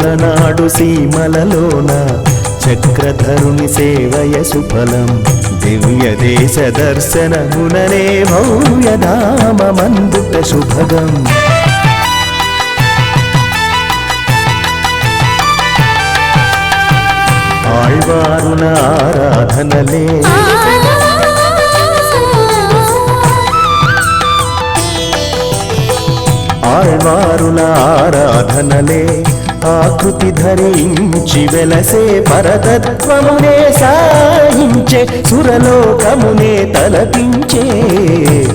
చూలనాడు సీమలలోన చక్రధరుని సేవయ సుఫలం దివ్య దేశ దర్శనముననే భవ్యధామమందుట శుభగం ఆళ్వారుల ఆరాధనలే ఆళ్వారుల ఆరాధనలే ఆకృతి ధరించి వెలసే పరతత్వమునే సాహించే సురలోకమునే తలపించే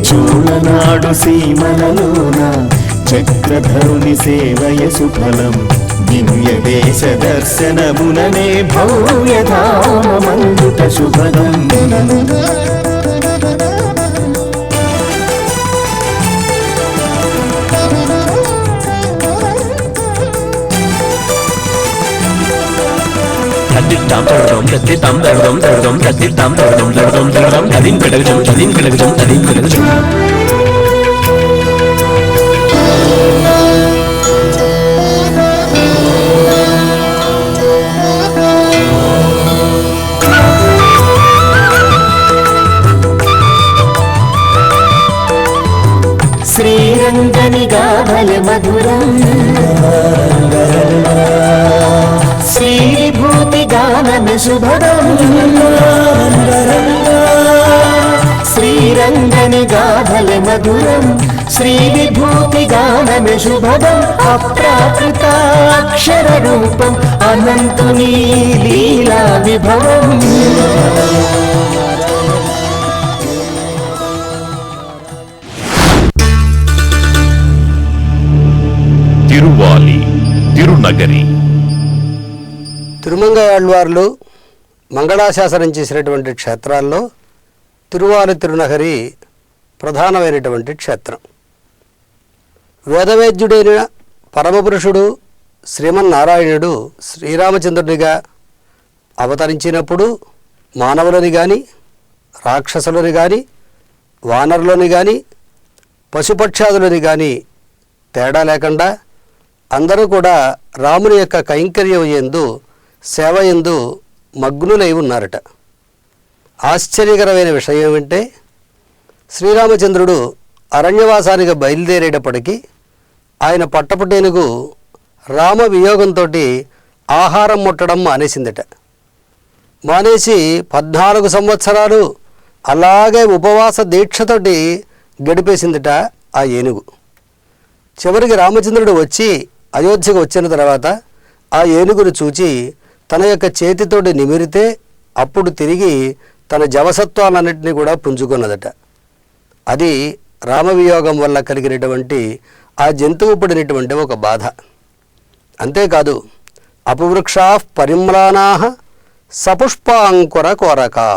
చూలనాడు సీమలలోన చక్రధరుని సేవయ సుఫలం దివ్య దేశ దర్శనముననే భవ్యధామమందుట శుభదం Tam tam tam tam tam tam tam tam tam tadim kadagam శ్రీరంగనిగా భలే మధురం శ్రీభూతి గానమే శుభదం శ్రీరంగనిగా భలే మధురం శ్రీవిభూతి గానమే శుభదం అప్రాకృతాక్షర రూపం అనంతుని లీలా విభవం తిరువాలి తిరునగరి తిరుమంగయాళ్వార్లు మంగళాశాసనం చేసినటువంటి క్షేత్రాల్లో తిరువాలి తిరునగరి ప్రధానమైనటువంటి క్షేత్రం. వేదవేద్యుడైన పరమపురుషుడు శ్రీమన్నారాయణుడు శ్రీరామచంద్రుడిగా అవతరించినప్పుడు మానవులని కానీ రాక్షసులని కానీ వానరులని కానీ పశుపక్షాదులని కానీ తేడా లేకుండా అందరూ కూడా రాముని యొక్క కైంకర్యం యందు సేవ యందు మగ్నులై ఉన్నారట. ఆశ్చర్యకరమైన విషయం ఏమంటే శ్రీరామచంద్రుడు అరణ్యవాసానికి బయలుదేరేటప్పటికీ ఆయన పట్టపుటేనుగు రామ వియోగంతో ఆహారం ముట్టడం మానేసిందట. మానేసి 14 సంవత్సరాలు అలాగే ఉపవాస దీక్షతోటి గడిపేసిందట ఆ ఏనుగు. చివరికి రామచంద్రుడు వచ్చి అయోధ్యకు వచ్చిన తర్వాత ఆ ఏనుగును చూచి తన యొక్క చేతితోటి నిమిరితే అప్పుడు తిరిగి తన జవసత్వాలన్నింటినీ కూడా పుంజుకున్నదట. అది రామవియోగం వల్ల కలిగినటువంటి ఆ జంతువు పడినటువంటి ఒక బాధ. అంతేకాదు అపవృక్షా పరిమ్లానా సపుష్పాంకుర కోరకా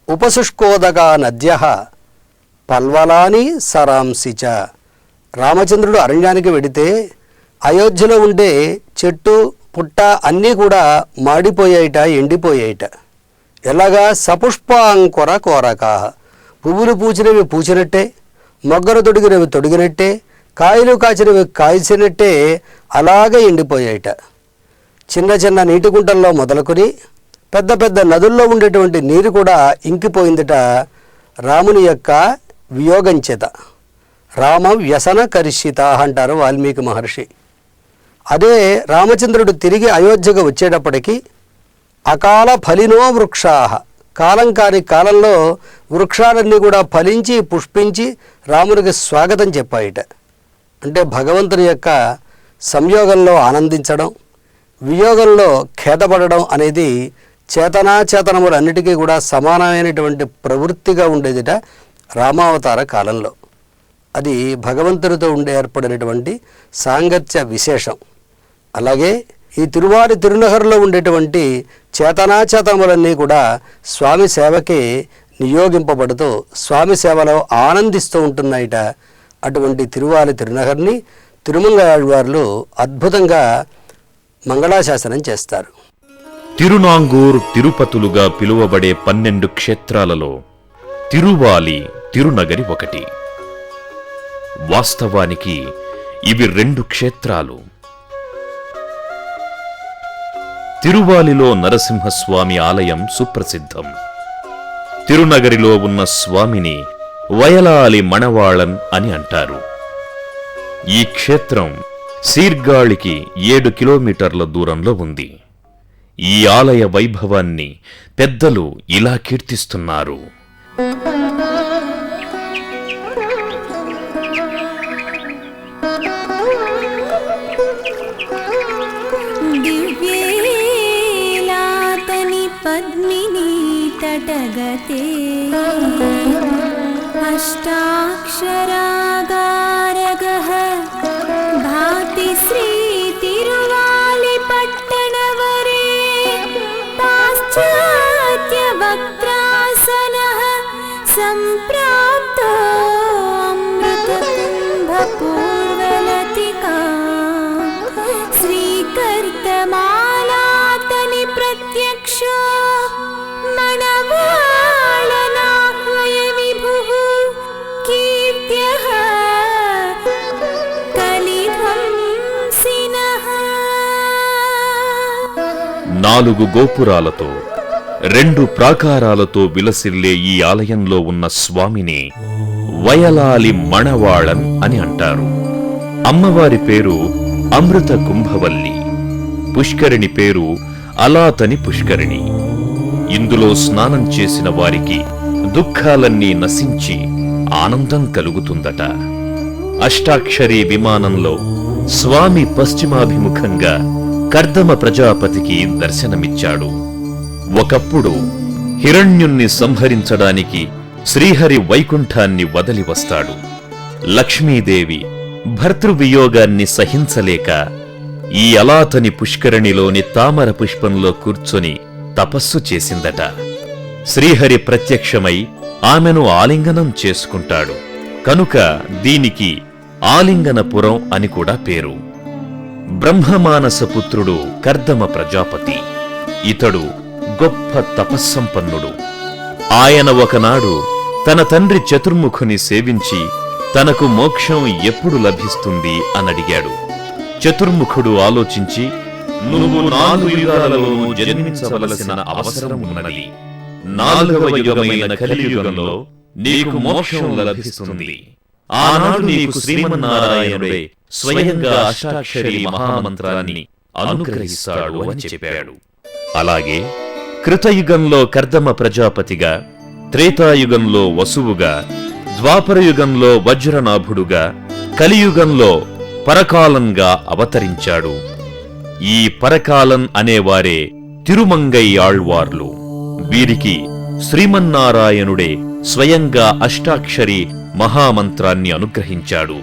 ఉపశుష్కోదగా నద్య పల్వలాని సరాంసిచ. రామచంద్రుడు అరణ్యానికి వెడితే అయోధ్యలో ఉండే చెట్టు పుట్ట అన్నీ కూడా మాడిపోయాయిట, ఎండిపోయాయిట. ఎలాగా సపుష్పాంకుర కోరక, పువ్వులు పూచినవి పూచినట్టే, మొగ్గలు తొడిగినవి తొడిగినట్టే, కాయలు కాచినవి కాల్చినట్టే అలాగే ఎండిపోయాయిట. చిన్న చిన్న నీటి గుంటల్లో మొదలుకొని పెద్ద పెద్ద నదుల్లో ఉండేటువంటి నీరు కూడా ఇంకిపోయిందట రాముని యొక్క వియోగం చేత. రామ వ్యసన కరిషిత అంటారు వాల్మీకి మహర్షి. అదే రామచంద్రుడు తిరిగి అయోధ్యకు వచ్చేటప్పటికీ అకాల ఫలినో వృక్షా, కాలం కాని కాలంలో వృక్షాలన్నీ కూడా ఫలించి పుష్పించి రామునికి స్వాగతం చెప్పాయిట. అంటే భగవంతుని యొక్క సంయోగంలో ఆనందించడం, వియోగంలో ఖేదపడడం అనేది చేతనాచేతనములన్నిటికీ కూడా సమానమైనటువంటి ప్రవృత్తిగా ఉండేదిట రామావతార కాలంలో. అది భగవంతుడితో ఉండే ఏర్పడినటువంటి సాంగత్య విశేషం. అలాగే ఈ తిరువాలి తిరునగర్లో ఉండేటువంటి చేతనాచేతనములన్నీ కూడా స్వామి సేవకి నియోగింపబడుతూ స్వామి సేవలో ఆనందిస్తూ ఉంటున్నాయిట. అటువంటి తిరువాలి తిరునగర్ని తిరుమంగయాళ్వార్లు అద్భుతంగా మంగళాశాసనం చేస్తారు. తిరునాంగూర్ తిరుపతులుగా పిలువబడే 12 క్షేత్రాలలో తిరువాలి తిరునగరి ఒకటి. వాస్తవానికి ఇవి 2 క్షేత్రాలు. తిరువాలిలో నరసింహస్వామి ఆలయం సుప్రసిద్ధం. తిరునగరిలో ఉన్న స్వామిని వయలాలి మణవాళన్ అని అంటారు. ఈ క్షేత్రం సీర్గాళికి 7 కిలోమీటర్ల దూరంలో ఉంది. ఈ ఆలయ వైభవాన్ని పెద్దలు ఇలా కీర్తిస్తున్నారు. दिव्येलातनि पद्मिनी तटगते अष्टाक्षरागारगः भाति श्री तिरुवालिपट्टणवरे पाश्चात्यवक्त्रासनः सम्प्राप्तो अमृतकुम्भपूर्वलतिका श्रीकर्तमालातनि प्रत्यक्षो मणवाळनाह्वय विभुः कीर्त्यः कलिध्वंसिनः. 4 గోపురాలతో 2 ప్రాకారాలతో విలసిల్లే ఈ ఆలయంలో ఉన్న స్వామిని వయలాలి మణవాళన్ అని అంటారు. అమ్మవారి పేరు అమృత కుంభవల్లి, పుష్కరిణి పేరు అలాతని పుష్కరిణి. ఇందులో స్నానం చేసిన వారికి దుఃఖాలన్నీ నశించి ఆనందం కలుగుతుందట. అష్టాక్షరీ విమానంలో స్వామి పశ్చిమాభిముఖంగా కర్దమ ప్రజాపతికి దర్శనమిచ్చాడు. ఒకప్పుడు హిరణ్యుణ్ణి సంహరించడానికి శ్రీహరి వైకుంఠాన్ని వదలి వస్తాడు. లక్ష్మీదేవి భర్తృవియోగాన్ని సహించలేక ఈ అలాతని పుష్కరిణిలోని తామర పుష్పంలో కూర్చొని తపస్సు చేసిందట. శ్రీహరి ప్రత్యక్షమై ఆమెను ఆలింగనం చేసుకుంటాడు. కనుక దీనికి ఆలింగనపురం అని కూడా పేరు. బ్రహ్మమానస పుత్రుడు కర్దమ ప్రజాపతి. ఇతడు గొప్ప తపస్సంపన్నుడు. ఆయన ఒకనాడు తన తండ్రి చతుర్ముఖుని సేవించి తనకు మోక్షం ఎప్పుడు లభిస్తుంది అనడిగాడు. చతుర్ముఖుడు ఆలోచించి, నువ్వు 4 యుగాలలోనూ జన్మించవలసిన అవసరం ఉన్నది. 4వ యుగమైన కలియుగంలో నీకు మోక్షం లభిస్తుంది. ఆనాడు నీకు శ్రీమన్నారాయణుడే స్వయంగా అష్టాక్షరీ మహామంత్రాన్ని అనుగ్రహిస్తాడు అని చెప్పాడు. అలాగే కృతయుగంలో కర్దమ ప్రజాపతిగా, త్రేతాయుగంలో వసువుగా, ద్వాపరయుగంలో వజ్రనాభుడుగా, కలియుగంలో పరకాలంగా అవతరించాడు. ఈ పరకాలన్ అనేవారే తిరుమంగై ఆళ్వార్లు. వీరికి శ్రీమన్నారాయణుడే స్వయంగా అష్టాక్షరి మహామంత్రాన్ని అనుగ్రహించాడు.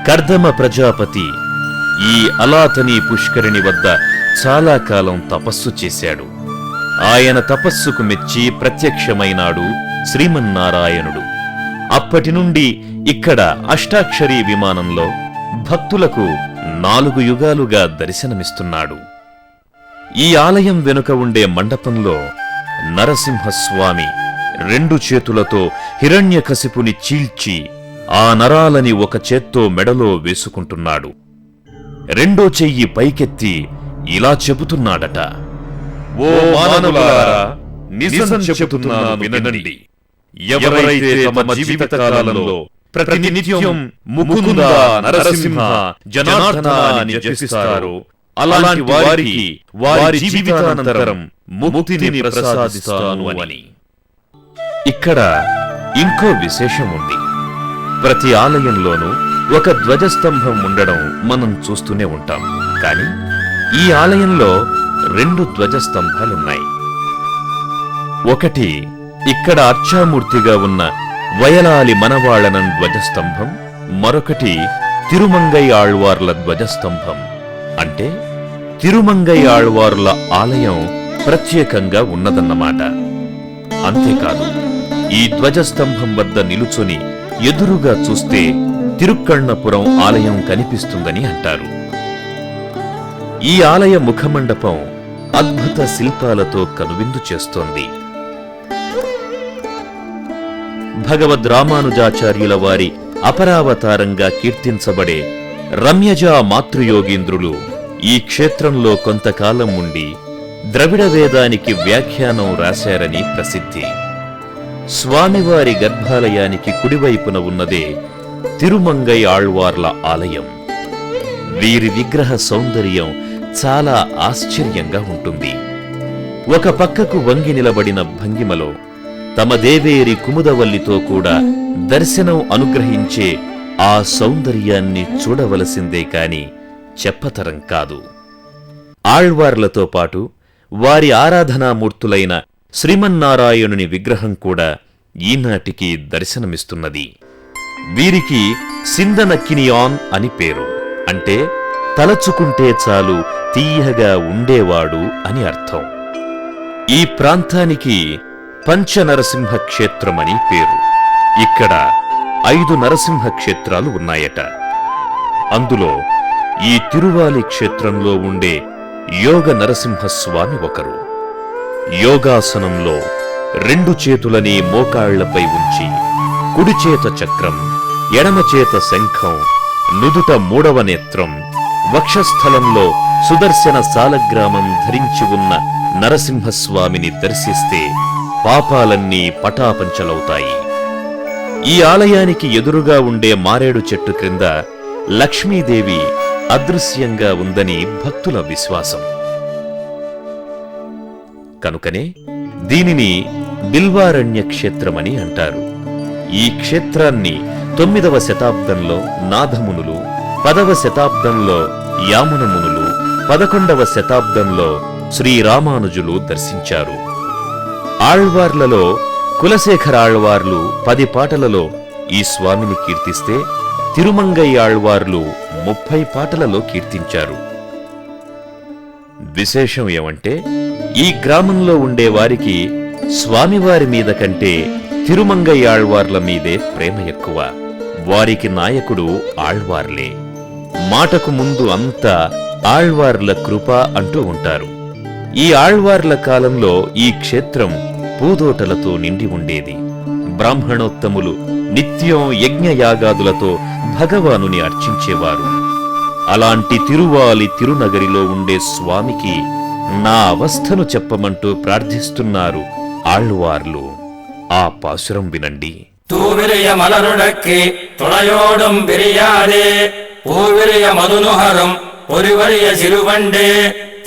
కర్దమ ప్రజాపతి ఈ అలాతని పుష్కరిణి వద్ద చాలా కాలం తపస్సు చేశాడు. ఆయన తపస్సుకు మెచ్చి ప్రత్యక్షమైనాడు శ్రీమన్నారాయణుడు. అప్పటి నుండి ఇక్కడ అష్టాక్షరీ విమానంలో భక్తులకు 4 యుగాలుగా దర్శనమిస్తున్నాడు. ఈ ఆలయం వెనుక ఉండే మండపంలో నరసింహస్వామి 2 చేతులతో హిరణ్యకశిపుని చీల్చి ఆ నరాలని ఒక చేత్తో మెడలో వేసుకుంటున్నాడు. 2వ చెయ్యి పైకెత్తి ఇలా చెబుతున్నాడట, ఓ మానవులారా, నిజం చెబుతున్నాను వినండి. ఎవరైతే తమ జీవితకాలంలో ప్రతినిత్యం ముకుంద నరసింహ జనార్దన అని జపిస్తారో అలాంటి వారికి వారి జీవితానంతరం ముక్తిని ప్రసాదిస్తాను అని. ఇక్కడ ఇంకో విశేషం ఉంది. ప్రతి ఆలయంలోనూ ఒక ధ్వజస్తంభం ఉండడం మనం చూస్తూనే ఉంటాం. కానీ ఈ ఆలయంలో 2 ధ్వజస్తంభాలున్నాయి. ఒకటి ఇక్కడ అర్చామూర్తిగా ఉన్న వయలాలి మణవాళనన్ ధ్వజస్తంభం, మరొకటి తిరుమంగై ఆళ్వార్ల ధ్వజస్తంభం. అంటే తిరుమంగై ఆళ్వార్ల ఆలయం ప్రత్యేకంగా ఉన్నదన్నమాట. అంతేకాదు, ఈ ధ్వజస్తంభం వద్ద నిలుచొని ఎదురుగా చూస్తే తిరుక్కణ్ణపురం ఆలయం కనిపిస్తుందని అంటారు. ఈ ఆలయ ముఖమండపం అద్భుత శిల్పాలతో కనువిందు చేస్తోంది. భగవద్ రామానుజాచార్యుల వారి అపరావతారంగా కీర్తించబడే రమ్యజా మాతృయోగీంద్రులు ఈ క్షేత్రంలో కొంతకాలం ఉండి ద్రవిడ వేదానికి వ్యాఖ్యానం రాశారని ప్రసిద్ధి. స్వామివారి గర్భాలయానికి కుడివైపున ఉన్నదే తిరుమంగై ఆళ్వార్ల ఆలయం. వీరి విగ్రహ సౌందర్యం చాలా ఆశ్చర్యంగా ఉంటుంది. ఒక పక్కకు వంగి నిలబడిన భంగిమలో తమ దేవేరి కుముదవల్లితో కూడా దర్శనం అనుగ్రహించే ఆ సౌందర్యాన్ని చూడవలసిందే కాని చెప్పతరం కాదు. ఆళ్వార్లతో పాటు వారి ఆరాధనామూర్తులైన శ్రీమన్నారాయణుని విగ్రహం కూడా ఈనాటికి దర్శనమిస్తున్నది. వీరికి సిందనక్కినియాన్ అని పేరు. అంటే తలచుకుంటే చాలు తీయగా ఉండేవాడు అని అర్థం. ఈ ప్రాంతానికి పంచనరసింహ క్షేత్రమని పేరు. ఇక్కడ 5 నరసింహ క్షేత్రాలు ఉన్నాయట. అందులో ఈ తిరువాలి క్షేత్రంలో ఉండే యోగ నరసింహస్వామి ఒకరు. యోగాసనంలో 2 చేతులని మోకాళ్లపై ఉంచి కుడిచేత చక్రం, ఎడమచేత శంఖం, నుదుట 3వ నేత్రం, వక్షస్థలంలో సుదర్శన సాలగ్రామం ధరించి ఉన్న నరసింహస్వామిని దర్శిస్తే పాపాలన్నీ పటాపంచలవుతాయి. ఈ ఆలయానికి ఎదురుగా ఉండే మారేడు చెట్టు క్రింద లక్ష్మీదేవి అదృశ్యంగా ఉందని భక్తుల విశ్వాసం. కనుకనే దీనిని బిల్వారణ్య క్షేత్రమని అంటారు. ఈ క్షేత్రాన్ని 9వ శతాబ్దంలో నాథమునులు, 10వ శతాబ్దంలో యామునమునులు, 11వ శతాబ్దంలో శ్రీరామానుజులు దర్శించారు. ఆళ్వార్లలో కులశేఖర ఆళ్వార్లు 10 పాటలలో ఈ స్వామిని కీర్తిస్తే తిరుమంగై ఆళ్వార్లు 30 పాటలలో కీర్తించారు. విశేషం ఏమంటే ఈ గ్రామంలో ఉండే వారికి స్వామివారి మీద కంటే తిరుమంగై ఆళ్వార్ల మీదే ప్రేమ ఎక్కువ. వారికి నాయకుడు ఆళ్వార్లే. మాటకు ముందు అంతా ఆళ్వార్ల కృప అంటూ ఉంటారు. ఈ ఆళ్వార్ల కాలంలో ఈ క్షేత్రం పూదోటలతో నిండి ఉండేది. బ్రాహ్మణోత్తములు నిత్యం యజ్ఞయాగాదులతో భగవానుని అర్చించేవారు. అలాంటి తిరువాలి తిరునగరిలో ఉండే స్వామికి నా అవస్థను చెప్పమంటూ ప్రార్థిస్తున్నారు ఆళ్వార్లు. ఆ పాసురం వినండి. தூவிரிய மலருடக்கே துணையோடும் விரியாதே பூவிரிய மதுனுகரும் பொறிவரிய சிறுவண்டே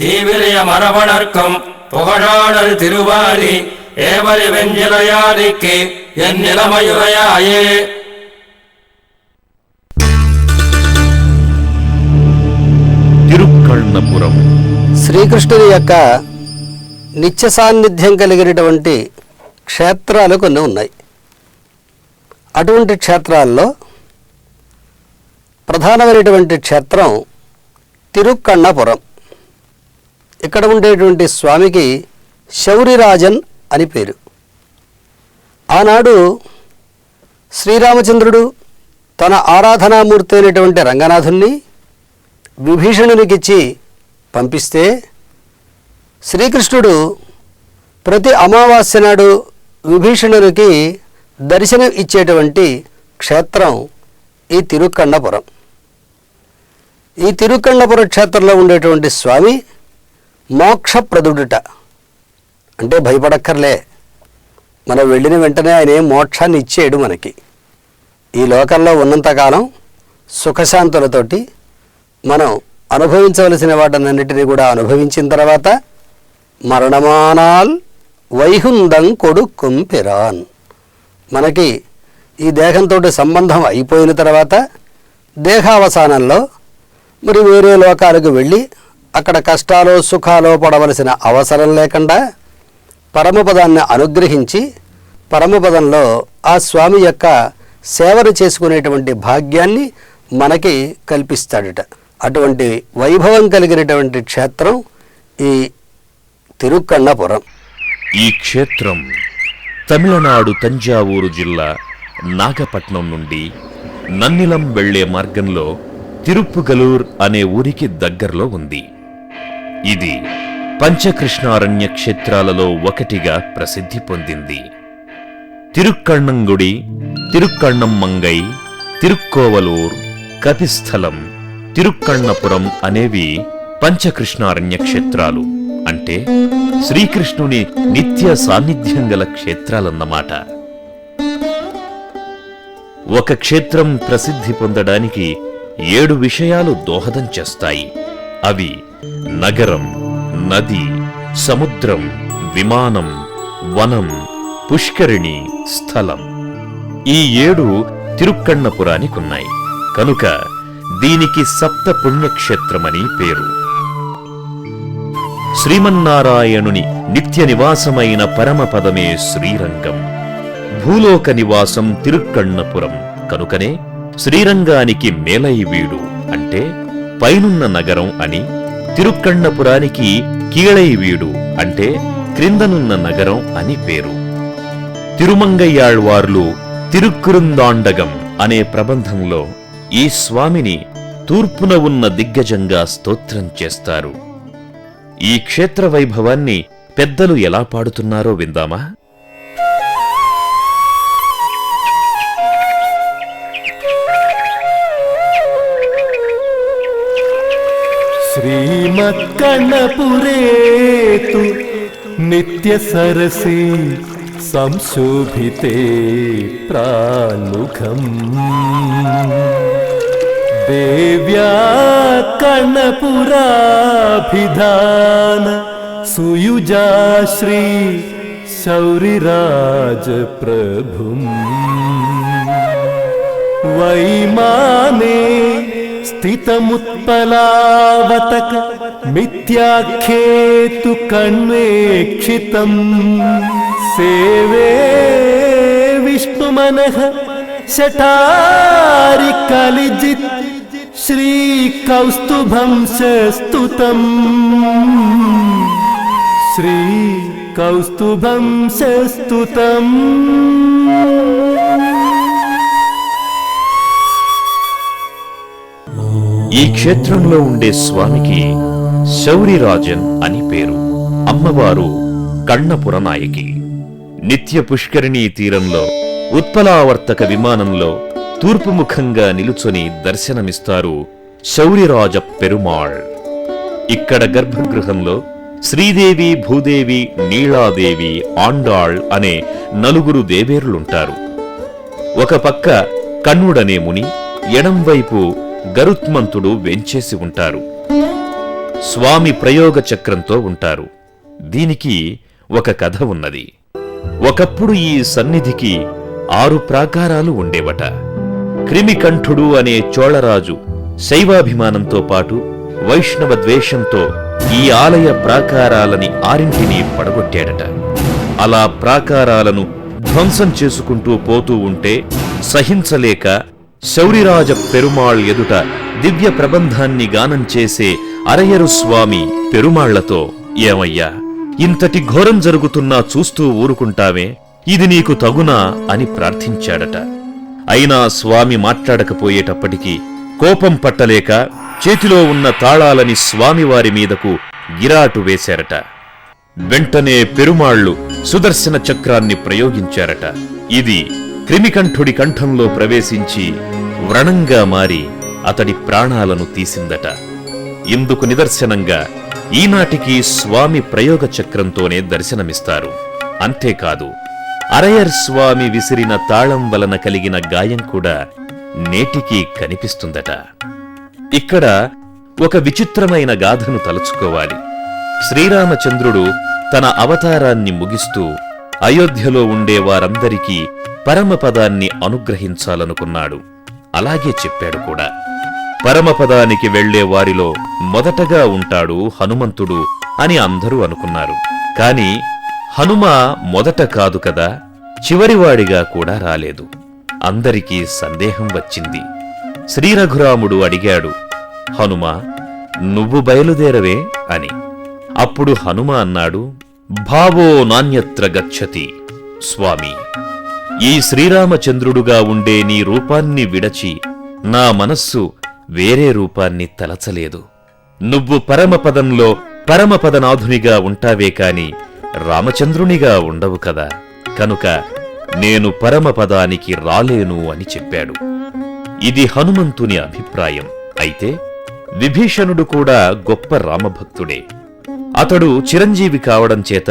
தீவிரிய மரபணர்க்கும் புகழாடல் திருவாரி ஏவரி வெஞ்சிலையாரிக்கு என் நிலைமையுரையாயே. తిరుక్కళ్ళపురం శ్రీకృష్ణుని యొక్క నిత్య సాన్నిధ్యం కలిగినటువంటి క్షేత్రాలు కొన్ని ఉన్నాయి. అటువంటి క్షేత్రాల్లో ప్రధానమైనటువంటి క్షేత్రం తిరుక్కన్నపురం. ఇక్కడ ఉండేటువంటి స్వామికి శౌరిరాజన్ అని పేరు. ఆనాడు శ్రీరామచంద్రుడు తన ఆరాధనామూర్తి అయినటువంటి రంగనాథుణ్ణి విభీషణునికిచ్చి పంపిస్తే శ్రీకృష్ణుడు ప్రతి అమావాస్య నాడు విభీషణునికి దర్శనం ఇచ్చేటువంటి క్షేత్రం ఈ తిరుక్కన్నపురం. ఈ తిరుక్కన్నపురం క్షేత్రంలో ఉండేటువంటి స్వామి మోక్షప్రదుడుట. అంటే భయపడక్కర్లే, మనం వెళ్ళిన వెంటనే ఆయన మోక్షాన్ని ఇచ్చేయడు మనకి. ఈ లోకంలో ఉన్నంతకాలం సుఖశాంతులతోటి మనం అనుభవించవలసిన వాటన్నిటినీ కూడా అనుభవించిన తర్వాత మరణమానాల్ వైహుందం కొడుకుం పిరాన్, మనకి ఈ దేహంతో సంబంధం అయిపోయిన తర్వాత దేహావసానంలో మరి వేరే లోకాలకు వెళ్ళి అక్కడ కష్టాలు సుఖాలు పడవలసిన అవసరం లేకుండా పరమపదాన్ని అనుగ్రహించి పరమపదంలో ఆ స్వామి యొక్క సేవను చేసుకునేటువంటి భాగ్యాన్ని మనకి కల్పిస్తాడట. అటువంటి వైభవం కలిగినటువంటి క్షేత్రం ఈ తిరుక్కన్నపురం. ఈ క్షేత్రం తమిళనాడు తంజావూరు జిల్లా నాగపట్నం నుండి నన్నిలం వెళ్లే మార్గంలో తిరుప్పుగలూర్ అనే ఊరికి దగ్గరలో ఉంది. ఇది పంచకృష్ణారణ్య క్షేత్రాలలో ఒకటిగా ప్రసిద్ధి పొందింది. తిరుక్కణ్ణంగుడి, తిరుక్కణ్ణమ్మంగై, తిరుక్కోవలూర్, కపిస్థలం, తిరుక్కణ్ణపురం అనేవి పంచకృష్ణారణ్య క్షేత్రాలు. అంటే శ్రీకృష్ణుని నిత్య సాన్నిధ్యం గల క్షేత్రాలన్నమాట. ఒక క్షేత్రం ప్రసిద్ధి పొందడానికి 7 విషయాలు దోహదం చేస్తాయి. అవి నగరం, నది, సముద్రం, విమానం, వనం, పుష్కరిణి, స్థలం. ఈ 7 తిరుక్కణ్ణపురానికున్నాయి. కనుక దీనికి సప్త పుణ్యక్షేత్రమని పేరు. శ్రీమన్నారాయణుని నిత్య నివాసమైన పరమపదమే శ్రీరంగం. భూలోక నివాసం తిరుక్కణ్ణపురం. కనుకనే శ్రీరంగానికి మేలైవీడు అంటే పైనున్న నగరం అని, తిరుక్కణ్ణపురానికి కీళైవీడు అంటే క్రిందనున్న నగరం అని పేరు. తిరుమంగయ్యాళ్వార్లు తిరుక్కురుందాండగం అనే ప్రబంధంలో ఈ స్వామిని తూర్పున ఉన్న దిగ్గజంగా స్తోత్రం చేస్తారు. ఈ క్షేత్ర వైభవాన్ని పెద్దలు ఎలా పాడుతున్నారో విందామా? श्रीमत्कर्णपुरेतु नित्यसरसे संशोभिते प्रामुखम् देव्या कर्णपुराभिधान सुयुजा श्री शौरिराजप्रभुम् वैमाने स्थितमुत्पलावतक मिथ्याख्येतु कण्वेक्षितम् सेवे विष्णुमनः शठारि कलिजित् श्रीकौस्तुभं स्तुतम् श्रीकौस्तुभं स्तुतम्. ఈ క్షేత్రంలో ఉండే స్వామికి శౌరిరాజన్ అని పేరు. అమ్మవారు కణ్ణపుర నాయకి. నిత్య పుష్కరిణీ తీరంలో ఉత్పలావర్తక విమానంలో తూర్పుముఖంగా నిలుచొని దర్శనమిస్తారు శౌరిరాజ పెరుమాళ్. ఇక్కడ గర్భగృహంలో శ్రీదేవి, భూదేవి, నీళాదేవి, ఆండాళ్ అనే 4 దేవేరులుంటారు. ఒక పక్క కణ్వుడనే ముని, ఎడంవైపు గరుత్మంతుడు వెంచేసి ఉంటారు. స్వామి ప్రయోగ చక్రంతో ఉంటారు. దీనికి ఒక కథ ఉన్నది. ఒకప్పుడు ఈ సన్నిధికి 6 ప్రాకారాలు ఉండేవట. క్రిమికంఠుడు అనే చోళరాజు శైవాభిమానంతో పాటు వైష్ణవ ద్వేషంతో ఈ ఆలయ ప్రాకారాలని 6ంటిని పడగొట్టాడట. అలా ప్రాకారాలను ధ్వంసం చేసుకుంటూ పోతూ ఉంటే సహించలేక శౌరిరాజ పెరుమాళ్ ఎదుట దివ్య ప్రబంధాన్ని గానం చేసే అరయరు స్వామి పెరుమాళ్లతో, ఏమయ్యా, ఇంతటి ఘోరం జరుగుతున్నా చూస్తూ ఊరుకుంటావే, ఇది నీకు తగునా అని ప్రార్థించాడట. అయినా స్వామి మాట్లాడకపోయేటప్పటికీ కోపం పట్టలేక చేతిలో ఉన్న తాళాలని స్వామివారి మీదకు గిరాటు వేశారట. వెంటనే పెరుమాళ్లు సుదర్శన చక్రాన్ని ప్రయోగించారట. ఇది క్రిమికంఠుడి కంఠంలో ప్రవేశించి వ్రణంగా మారి అతడి ప్రాణాలను తీసిందట. ఇందుకు నిదర్శనంగా ఈనాటికి స్వామి ప్రయోగ చక్రంతోనే దర్శనమిస్తారు. అంతేకాదు, అరయర్ స్వామి విసిరిన తాళం వలన కలిగిన గాయం కూడా నేటికీ కనిపిస్తుందట. ఇక్కడ ఒక విచిత్రమైన గాథను తలుచుకోవాలి. శ్రీరామచంద్రుడు తన అవతారాన్ని ముగిస్తూ అయోధ్యలో ఉండే వారందరికీ పరమపదాన్ని అనుగ్రహించాలనుకున్నాడు. అలాగే చెప్పాడు కూడా. పరమపదానికి వెళ్లే వారిలో మొదటగా ఉంటాడు హనుమంతుడు అని అందరూ అనుకున్నారు. కాని హనుమ మొదట కాదు కదా, చివరివాడిగా కూడా రాలేదు. అందరికీ సందేహం వచ్చింది. శ్రీరఘురాముడు అడిగాడు, హనుమా, నువ్వు బయలుదేరవే అని. అప్పుడు హనుమ అన్నాడు, భావో నాణ్యత్ర గచ్చతి. స్వామి, ఈ శ్రీరామచంద్రుడుగా ఉండే నీ రూపాన్ని విడచి నా మనస్సు వేరే రూపాన్ని తలచలేదు. నువ్వు పరమపదంలో పరమపదనాథునిగా ఉంటావే కాని రామచంద్రునిగా ఉండవు కదా, కనుక నేను పరమపదానికి రాలేను అని చెప్పాడు. ఇది హనుమంతుని అభిప్రాయం. అయితే విభీషణుడు కూడా గొప్ప రామభక్తుడే. అతడు చిరంజీవి కావడం చేత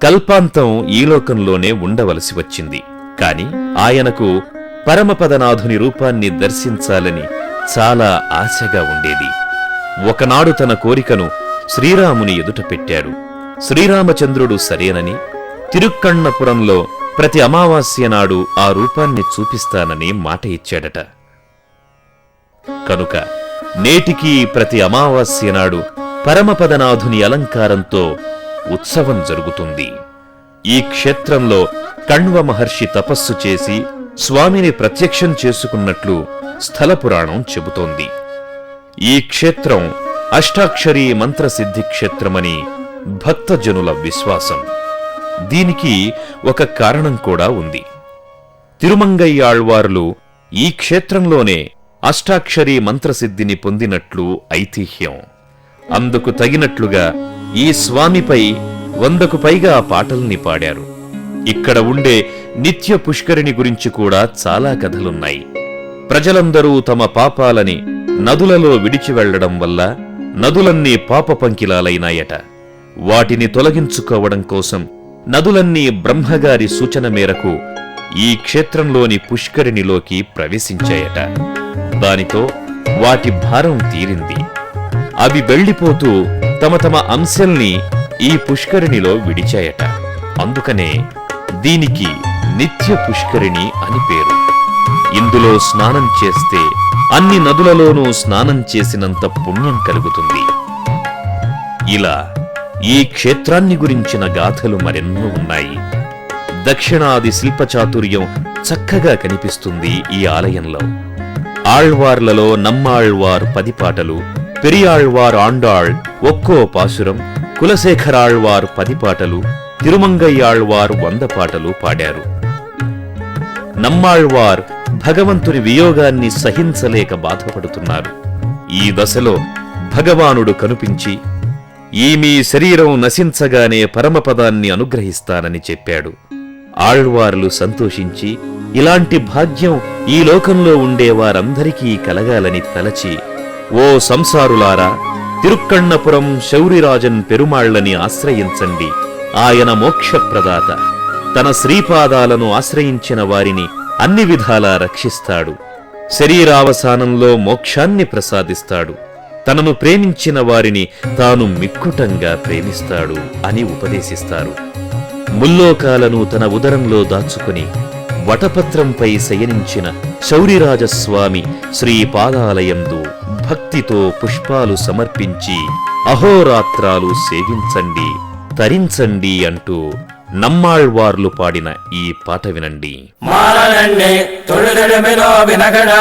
కల్పాంతం ఈ లోకంలోనే ఉండవలసి వచ్చింది. కాని ఆయనకు పరమపదనాథుని రూపాన్ని దర్శించాలని చాలా ఆశగా ఉండేది. ఒకనాడు తన కోరికను శ్రీరాముని ఎదుట పెట్టాడు. శ్రీరామచంద్రుడు సరేనని తిరుక్కణ్ణపురంలో ప్రతి అమావాస్య నాడు ఆ రూపాన్ని చూపిస్తానని మాట ఇచ్చాడట. కనుక నేటికీ ప్రతి అమావాస్య నాడు పరమపదనాథుని అలంకారంతో ఉత్సవం జరుగుతుంది. ఈ క్షేత్రంలో కణ్వ మహర్షి తపస్సు చేసి స్వామిని ప్రత్యక్షం చేసుకున్నట్లు స్థల పురాణం చెబుతోంది. ఈ క్షేత్రం అష్టాక్షరీ మంత్రసిద్ధి క్షేత్రమని భక్తజనుల విశ్వాసం. దీనికి ఒక కారణం కూడా ఉంది. తిరుమంగయ్యాళ్వార్లు ఈ క్షేత్రంలోనే అష్టాక్షరీ మంత్రసిద్ధిని పొందినట్లు ఐతిహ్యం. అందుకు తగినట్లుగా ఈ స్వామిపై 100కు పైగా పాటల్ని పాడారు. ఇక్కడ ఉండే నిత్య పుష్కరిణి గురించి కూడా చాలా కథలున్నాయి. ప్రజలందరూ తమ పాపాలని నదులలో విడిచి వెళ్లడం వల్ల నదులన్నీ పాపపంకిలాలైనాయట. వాటిని తొలగించుకోవడం కోసం నదులన్నీ బ్రహ్మగారి సూచన మేరకు ఈ క్షేత్రంలోని పుష్కరిణిలోకి ప్రవేశించాయట. దానితో వాటి భారం తీరింది. అవి వెళ్లిపోతూ తమ తమ అంశల్ని ఈ పుష్కరిణిలో విడిచాయట. అందుకనే దీనికి నిత్య పుష్కరిణి అని పేరు. ఇందులో స్నానం చేస్తే అన్ని నదులలోనూ స్నానం చేసినంత పుణ్యం కలుగుతుంది. ఇలా ఈ క్షేత్రాన్ని గురించిన గాథలు మరెన్నో ఉన్నాయి. దక్షిణాది శిల్పచాతుర్యం చక్కగా కనిపిస్తుంది ఈ ఆలయంలో. ఆళ్వార్లలో నమ్మాళ్వార్ 10 పాటలు, పెరియాళ్వార్ ఆండాళ్ ఒక్కో పాసురం, కులశేఖరాళ్వార్ 10 పాటలు, తిరుమంగయ్యాళ్వార్ 100 పాటలు పాడారు. నమ్మాళ్వార్ భగవంతుని వియోగాన్ని సహించలేక బాధపడుతున్నారు. ఈ దశలో భగవానుడు కనిపించి ఈ మీ శరీరం నశించగానే పరమపదాన్ని అనుగ్రహిస్తానని చెప్పాడు. ఆళ్వార్లు సంతోషించి ఇలాంటి భాగ్యం ఈ లోకంలో ఉండేవారందరికీ కలగాలని తలచి, ఓ సంసారులారా, తిరుక్కణ్ణపురం శౌరిరాజన్ పెరుమాళ్లని ఆశ్రయించండి. ఆయన మోక్షప్రదాత. తన శ్రీపాదాలను ఆశ్రయించిన వారిని అన్ని విధాలా రక్షిస్తాడు. శరీరావసానంలో మోక్షాన్ని ప్రసాదిస్తాడు. తనను ప్రేమించిన వారిని తాను మిక్కుటంగా ప్రేమిస్తాడు అని ఉపదేశిస్తారు. ముల్లోకాలను తన ఉదరంలో దాచుకుని వటపత్రంపై శయనించిన శౌరిరాజస్వామి శ్రీపాదాలయందు భక్తితో పుష్పాలు సమర్పించి అహోరాత్రాలు సేవించండి, తరించండి అంటూ నమ్మాళ్వార్లు పాడిన ఈ పాట వినండి. மாலனெண்ணே தொழுதெழுமிலோ வினகட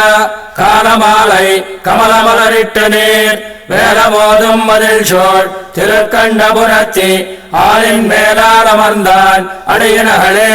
காலமாலை கமலமலரிட்டு நீர் வேலமோதும் மதில் சோழ் திருக்கண்டபுரத்தி ஆளின் மேலால் அமர்ந்தான் அடியினகளே